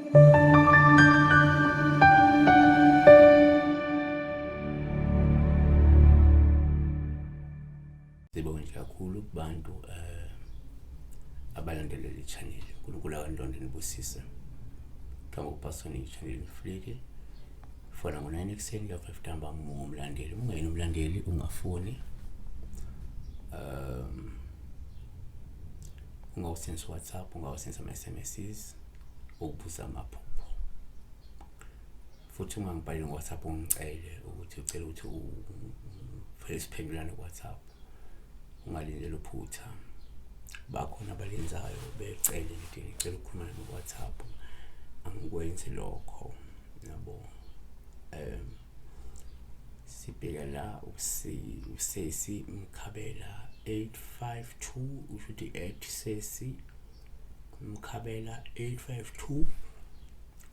Sibonge kakhulu kubantu abalandela le channel. uNkulunkulu akandonde nibusise. Kama kupaswa ni channel Mfuleki. Fona ngo-9 ekuseni ka 5 ntamba ngumlandeli. Ungayini umlandeli ungafuni. Ungawusendisa WhatsApp, ungawusendisa ama-SMSs, ukubuza amaphupho. Futhi ungangibhaleli ngo-WhatsApp ungicele ukuthi ucela ukuthi ufike siphendulane ku-WhatsApp. Ungalindele uphutha. Bakhona abalenzayo becele ukuthi ngicela ukukhuluma ku-WhatsApp. Angikwenzi lokho, yabo. Sibheka la usesi Mkhabela 852 ushuthi @sesi Mkhabela 852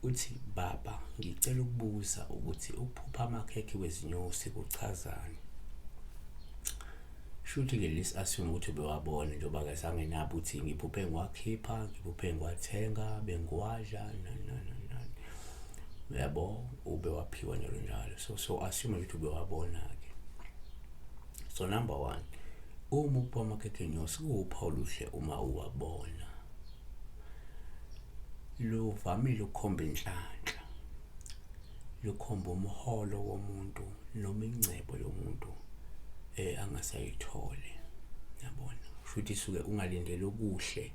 uthi baba ngicela ukubuza ukuthi ukuphupha amakhekhe wezinyosi kuchazani. Shuthi ke lesi assume ukuthi bewabona njengoba ke sangenabo ukuthi ngiphuphe ngiwakhipha, ngiphuphe ngiwathenga, bengiwadla yabo ube waphiwa njalo. So assume ukuthi bewabona ke. So number 1, uma uphupha amakhekhe enyosi kuwuphawu oluhle uma uwabona. Luvamile ukukhomba inhlanhla. Lukhomba umholo womuntu noma ingcebo yomuntu angasayithole, yabona. Futhi suke ungalindele okuhle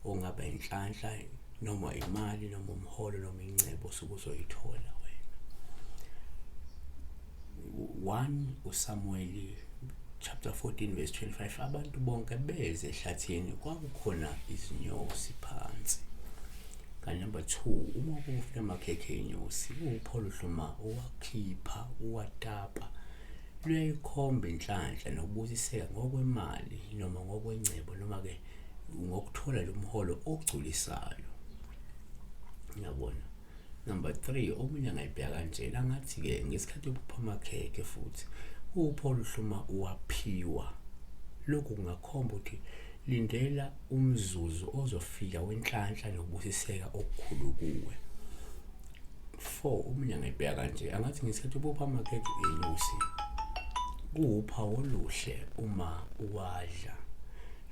ongaba inhlanhla noma imali noma umholo noma ingcebo sokuzoyithola wena. 1 uSamuel chapter 14 verse 25 abantu bonke beze ehlathini kwakukhona izinyosi phansi. Kanti number 2 uma kuphupha amakhekhe enyosi kuwuphawu oluhle uma uwakhipha uwatapa. Luyayikhomba inhlanhla nokubusiseka ngokwemali noma ngokwengcebo noma ke ngokuthola lumholo ogculisayo, yabona. Number 3 omunye angayibheka kanjena ngathi ke ngesikhathi uphupha amakhekhe futhi uphawu oluhle uma uwaphiwa. Lokhu kungakhomba ukuthi lindela umzuzu ozofika wenhlanhla nokubusiseka okukhulu kuwe. 4 omunye angayibheka kanje angathi ngesikhathi uphupha amakhekhe enyosi kuwuphawu oluhle uma uwadla.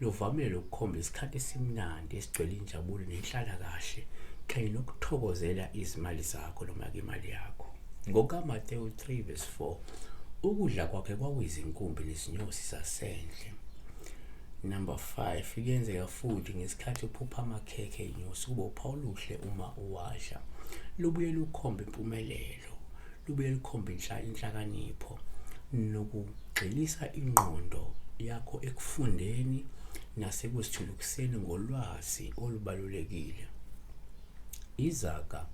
Luvamile ukukhomba isikhathi esimnandi esigcwele injabulo nenhlala kahle kanye nokuthokozela izimali zakho noma ke imali yakho. NgokaMateyu 3 verse 4 ukudla kwakhe kwakuyizinkumbi nezinyosi zasendle. Number 5 kuyenzeka futhi ngesikhathi uphupha amakhekhe enyosi kube uphawu oluhle uma uwadla. Lubuye lukhomba impumelelo, lubuye lukhomba inhlakanipho nokugxilisa ingqondo yakho ekufundeni nasekuzithulukiseni ngolwazi olubalulekile. Izaga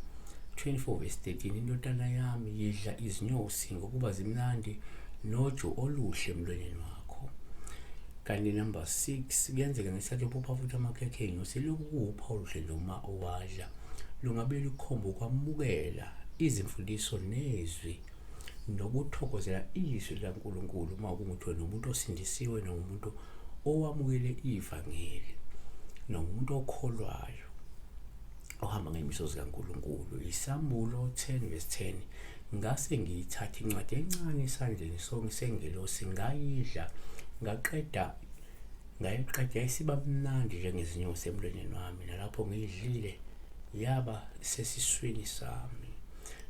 24 verse 13 indodana yami yidla izinyosi ngokuba zimnandi noju oluhle emlonyeni wakho. Kanti number 6 kuyenzeka ngesikhathi uphupha futhi amakhekhe enyosi lokhu kuwuphawu oluhle noma owadla. Lungabe lukhomba ukwamukela izimfundiso nezwi nokuthokozela izwi laNkulunkulu uma kungukuthi nomuntu osindisiwe nomuntu owamukele ivangeli nomuntu okholwayo ohamba ngemisozi kaNkulunkulu. Isambulo 10 verse 10 ngase ngiyithatha incwadi encane esandleni sengelosi ngayidla ngayiqeda yasiba mnandi njengezinyosi emlonyeni wami nalapho ngiyidlile yaba sesiswini sami.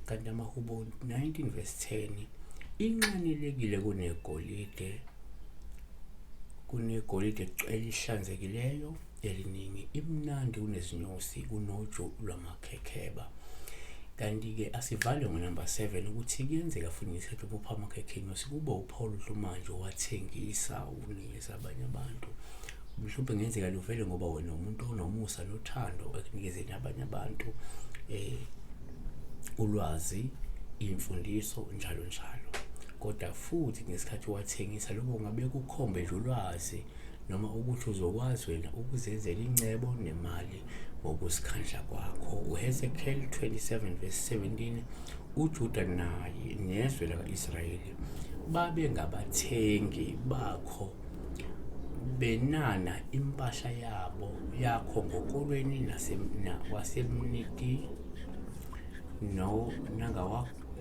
Kanti amaHubo 19 verse 10 inqanelekile kunegolide elihlanzekileyo eliningi imnandi kunezinyosi kunoju lwamakhekheba. Kanti ke asivale ngo-number 7 ukuthi kuyenzeka futhi ngesikhathi uphupha amakhekhe enyosi kube uphawu oluhle manje wathengisa unikeza abanye abantu. Mhlawumbe kungenzeka luvele ngoba wena umuntu onomusa nothando ekunikezeni abanye abantu ulwazi, imfundiso njalo. Kodwa futhi ngesikhathi wathengisa lokho kungabe kukhombe nje ulwazi noma ukuthi uzokwazi wena ukuzenzela ingcebo nemali ngokusikhandla kwakho. uHezekiel 27 verse 17 uJuda naye nezwe laka-Israyeli babe ngabathengi bakho benana impahla yakho ngokolweni wasemniki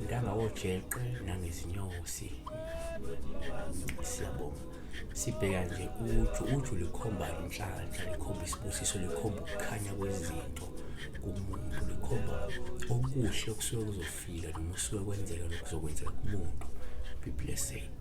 nangawojeqe nangezinyosi. Siyabonga. Sibheka nje uju likhomba inhlanhla, likhomba isibusiso, likhomba ukukhanya kwezinto kumuntu, likhomba okuhle okusuke kuzofika noma kusuke kwenzeka lokuzokwenzeka kumuntu. Be blessed.